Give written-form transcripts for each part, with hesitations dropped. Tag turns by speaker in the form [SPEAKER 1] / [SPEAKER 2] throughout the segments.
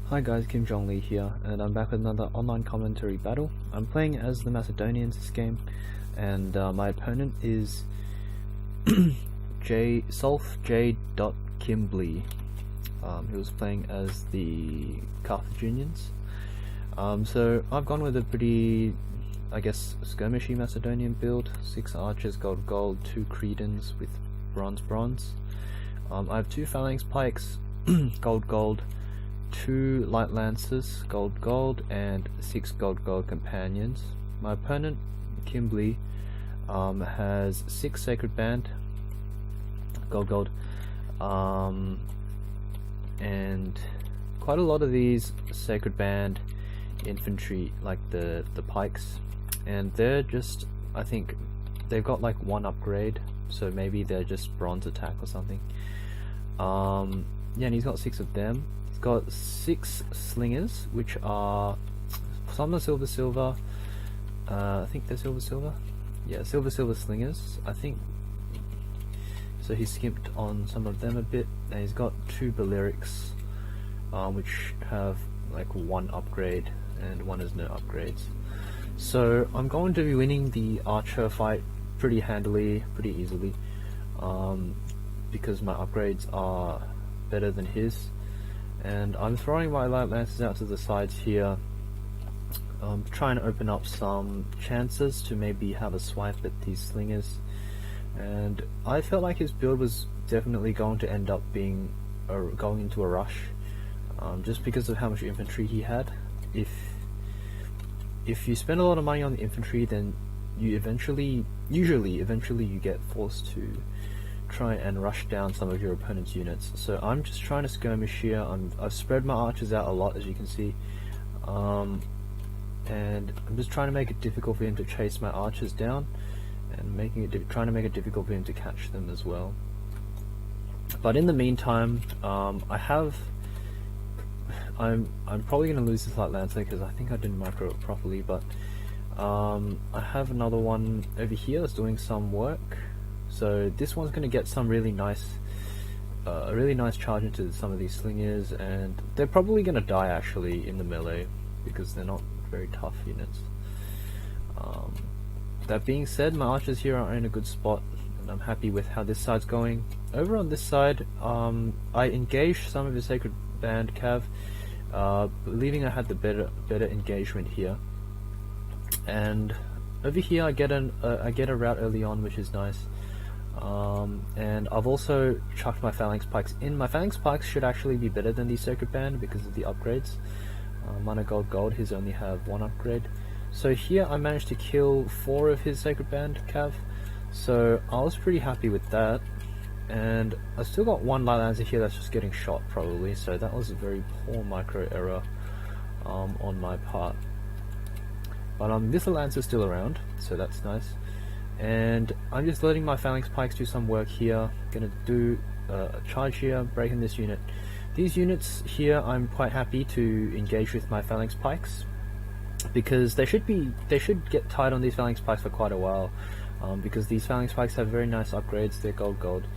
[SPEAKER 1] Hi guys, JongLi here, and I'm back with another online commentary battle. I'm playing as the Macedonians this game, and my opponent is Solf J.Kimblee. He was playing as the Carthaginians. So I've gone with a pretty, I guess, skirmishy Macedonian build. 6 archers, gold, 2 credens with bronze. I have 2 phalanx pikes, gold, 2 light lancers, gold, and 6 gold companions. My opponent, Kimblee, has 6 sacred band, gold, and quite a lot of these sacred band infantry, like the pikes, and they're just, I think they've got like 1 upgrade, so maybe they're just bronze attack or something. Yeah, and he's got 6 of them. He's got 6 slingers, which are some are silver. I think they're silver. Yeah, silver slingers, I think. So he skimped on some of them a bit, and he's got 2 Balearics, which have like 1 upgrade and 1 has no upgrades. So I'm going to be winning the archer fight pretty handily, pretty easily, because my upgrades are better than his. And I'm throwing my light lances out to the sides here, trying to open up some chances to maybe have a swipe at these slingers. And I felt like his build was definitely going to end up being going into a rush, just because of how much infantry he had. If you spend a lot of money on the infantry, then you usually you get forced to try and rush down some of your opponent's units. So I'm just trying to skirmish here. I've spread my archers out a lot, as you can see, and I'm just trying to make it difficult for him to chase my archers down, and trying to make it difficult for him to catch them as well. But in the meantime, I'm probably going to lose this light lancer because I think I didn't micro it properly, but I have another one over here that's doing some work. So this one's going to get some really nice charge into some of these slingers, and they're probably going to die actually in the melee because they're not very tough units. That being said, my archers here are in a good spot, and I'm happy with how this side's going. Over on this side, I engaged some of his sacred band cav, believing I had the better engagement here. And over here I get a route early on, which is nice. And I've also chucked my phalanx pikes in. My phalanx pikes should actually be better than the sacred band because of the upgrades. Mine are gold, his only have 1 upgrade. So here I managed to kill 4 of his sacred band cav, so I was pretty happy with that. And I still got 1 light lancer here that's just getting shot probably, so that was a very poor micro error on my part. But this lancer's still around, so that's nice. And I'm just letting my phalanx pikes do some work here. Gonna do a charge here, breaking this unit. These units here I'm quite happy to engage with my phalanx pikes, because they should get tied on these phalanx pikes for quite a while, because these phalanx pikes have very nice upgrades. They're gold,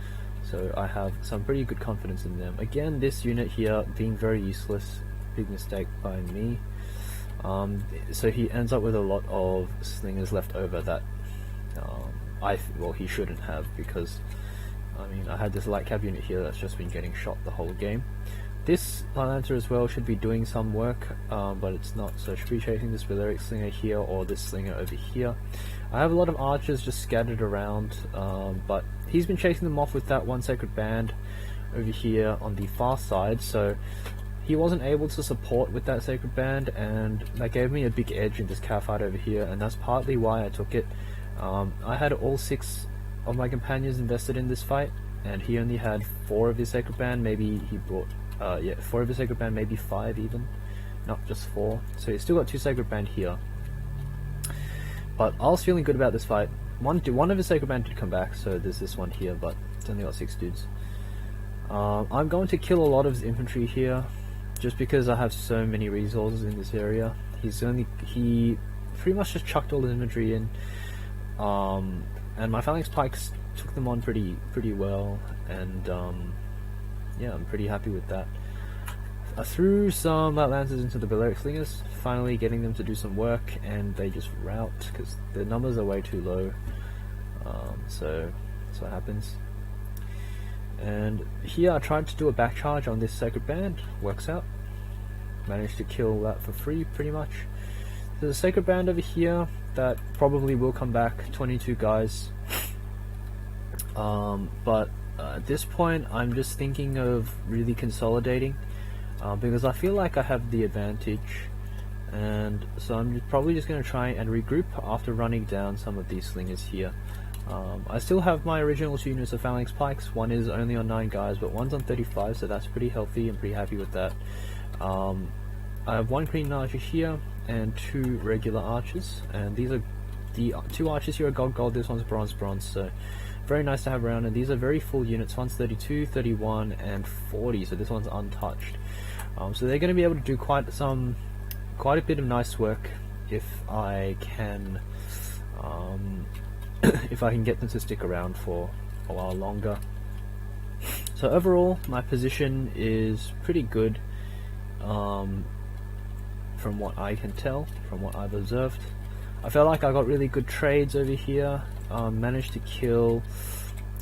[SPEAKER 1] so I have some pretty good confidence in them. Again, this unit here being very useless, big mistake by me. So he ends up with a lot of slingers left over that well, he shouldn't have, because I mean, I had this light cav unit here that's just been getting shot the whole game. This light lancer as well should be doing some work, but it's not, so I should be chasing this Balearic slinger here or this slinger over here. I have a lot of archers just scattered around, but he's been chasing them off with that 1 sacred band over here on the far side, so he wasn't able to support with that sacred band, and that gave me a big edge in this cav fight over here, and that's partly why I took it. I had all 6 of my companions invested in this fight, and he only had 4 of his sacred band. Maybe he brought 4 of his sacred band, maybe 5 even, not just 4. So he's still got 2 sacred band here. But I was feeling good about this fight. One of his sacred band did come back, so there's this one here, but it's only got 6 dudes. I'm going to kill a lot of his infantry here, just because I have so many resources in this area. He pretty much just chucked all his infantry in, and my phalanx pikes took them on pretty well, and yeah, I'm pretty happy with that. I threw some light lancers into the Balearic Slingers, finally getting them to do some work, and they just rout because the numbers are way too low. So that's what happens. And here I tried to do a back charge on this Sacred Band, works out. Managed to kill that for free pretty much. There's a Sacred Band over here that probably will come back, 22 guys. But at this point I'm just thinking of really consolidating, because I feel like I have the advantage, and so I'm probably just going to try and regroup after running down some of these slingers here. I still have my original 2 units of Phalanx Pikes. One is only on 9 guys, but one's on 35, so that's pretty healthy and pretty happy with that. I have 1 Green Archer here and 2 regular archers, and these are the 2 archers here are gold, this one's bronze, so very nice to have around. And these are very full units, one's 32, 31 and 40, so this one's untouched. So they're going to be able to do quite a bit of nice work if I can if I can get them to stick around for a while longer. So overall my position is pretty good, from what I can tell, from what I've observed. I felt like I got really good trades over here, managed to kill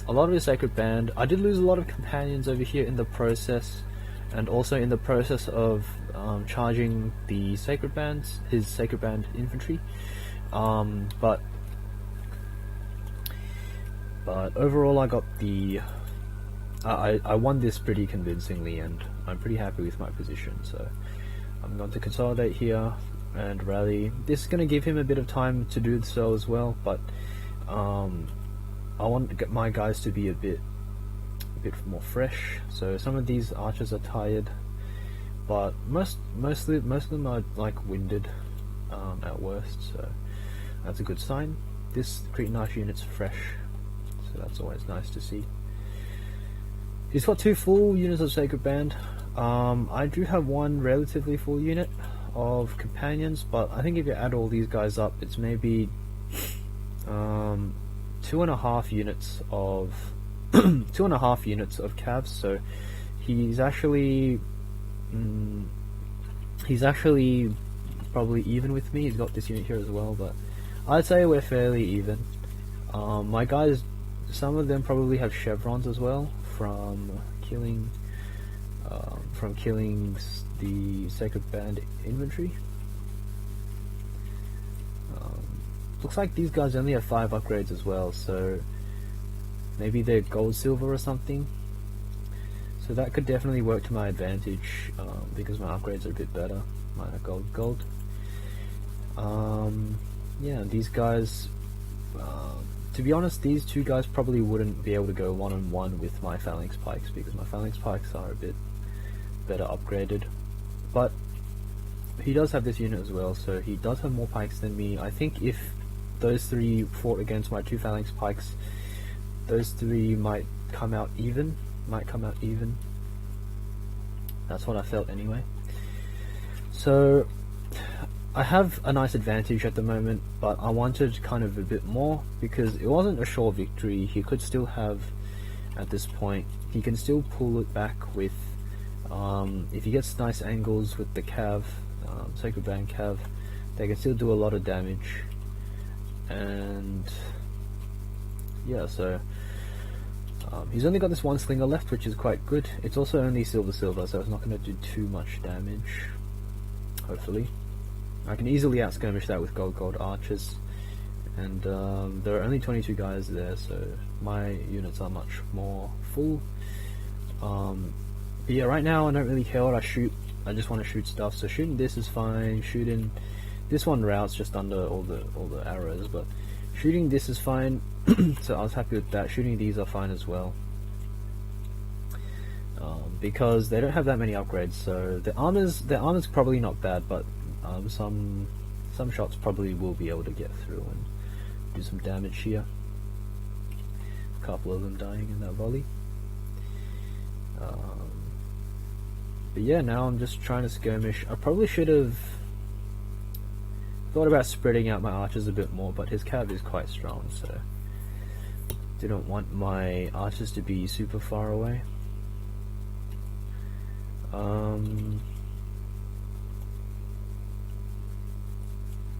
[SPEAKER 1] a lot of his Sacred Band. I did lose a lot of companions over here in the process, and also in the process of charging the Sacred Bands, his Sacred Band infantry, but overall I got the I won this pretty convincingly, and I'm pretty happy with my position. So I'm going to consolidate here and rally. This is going to give him a bit of time to do so as well, but I want to get my guys to be a bit more fresh. So some of these archers are tired, but most of them are like winded at worst, so that's a good sign. This Cretan Archer unit's fresh, so that's always nice to see. He's got 2 full units of Sacred Band. I do have 1 relatively full unit of companions, but I think if you add all these guys up, it's maybe 2.5 units of 2.5 units of cavs. So he's actually probably even with me. He's got this unit here as well, but I'd say we're fairly even. My guys, some of them probably have chevrons as well from killing the Sacred Band infantry. Looks like these guys only have 5 upgrades as well, so maybe they're gold, silver or something. So that could definitely work to my advantage, because my upgrades are a bit better. Mine are gold. Yeah, these guys, to be honest, these 2 guys probably wouldn't be able to go one-on-one with my Phalanx Pikes, because my Phalanx Pikes are a bit better upgraded. But he does have this unit as well, so he does have more pikes than me. I think if those 3 fought against my 2 Phalanx Pikes, those 3 might come out even. That's what I felt anyway. So I have a nice advantage at the moment, but I wanted kind of a bit more, because it wasn't a sure victory. He could still have, at this point, he can still pull it back with, if he gets nice angles with the cav, Sacred Band cav, they can still do a lot of damage. And yeah, so he's only got this 1 slinger left, which is quite good. It's also only silver, so it's not going to do too much damage, hopefully. I can easily out-skirmish that with gold archers, and there are only 22 guys there, so my units are much more full. But yeah, right now I don't really care what I shoot. I just want to shoot stuff. So shooting this is fine. Shooting this one routes just under all the arrows, but shooting this is fine. So I was happy with that. Shooting these are fine as well, because they don't have that many upgrades. So their armor's probably not bad, but some shots probably will be able to get through and do some damage here. A couple of them dying in that volley. But yeah, now I'm just trying to skirmish. I probably should have thought about spreading out my archers a bit more, but his cav is quite strong, so didn't want my archers to be super far away.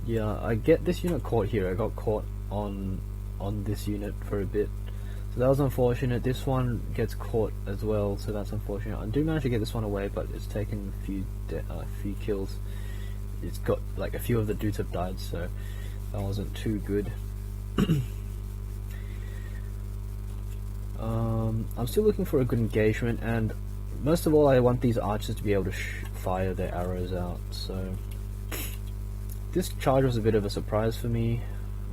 [SPEAKER 1] Yeah, I get this unit caught here. I got caught on this unit for a bit, so that was unfortunate. This one gets caught as well, so that's unfortunate. I do manage to get this one away, but it's taken a few kills. It's got like a few of the dudes have died, so that wasn't too good. I'm still looking for a good engagement, and most of all I want these archers to be able to fire their arrows out, so this charge was a bit of a surprise for me,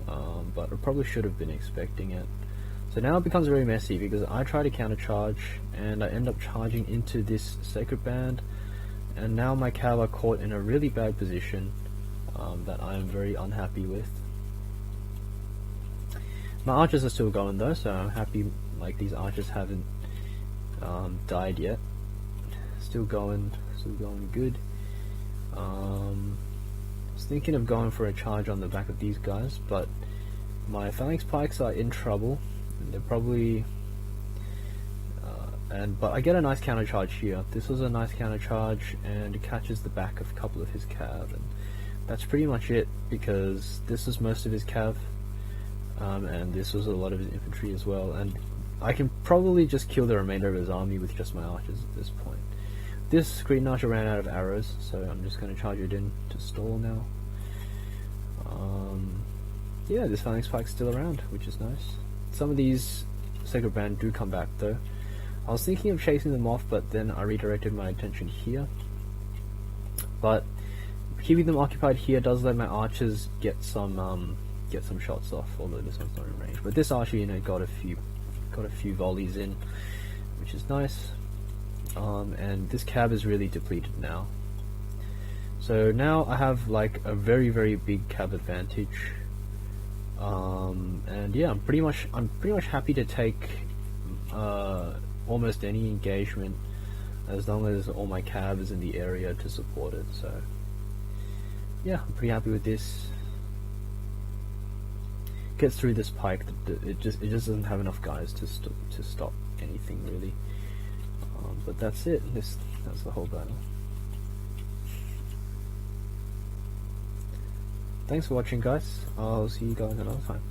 [SPEAKER 1] but I probably should have been expecting it. So now it becomes very messy because I try to counter charge and I end up charging into this sacred band, and now my cav are caught in a really bad position that I am very unhappy with. My archers are still going though, so I'm happy. Like, these archers haven't died yet. Still going good. I was thinking of going for a charge on the back of these guys, but my phalanx pikes are in trouble. They're probably but I get a nice counter charge here. This was a nice counter charge, and it catches the back of a couple of his cav, and that's pretty much it, because this was most of his cav, and this was a lot of his infantry as well, and I can probably just kill the remainder of his army with just my archers at this point. This Green Archer ran out of arrows, so I'm just going to charge it in to stall now. Yeah, this phalanx pike's still around, which is nice. Some of these sacred band do come back though. I was thinking of chasing them off, but then I redirected my attention here. But keeping them occupied here does let my archers get some shots off, although this one's not in range. But this archer, you know, got a few volleys in, which is nice. And this cab is really depleted now. So now I have like a very, very big cab advantage. And yeah, I'm pretty much happy to take almost any engagement as long as all my cab is in the area to support it. So yeah, I'm pretty happy with this. Gets through this pike. It just doesn't have enough guys to stop anything really. But that's it. That's the whole battle. Thanks for watching, guys. I'll see you guys another time.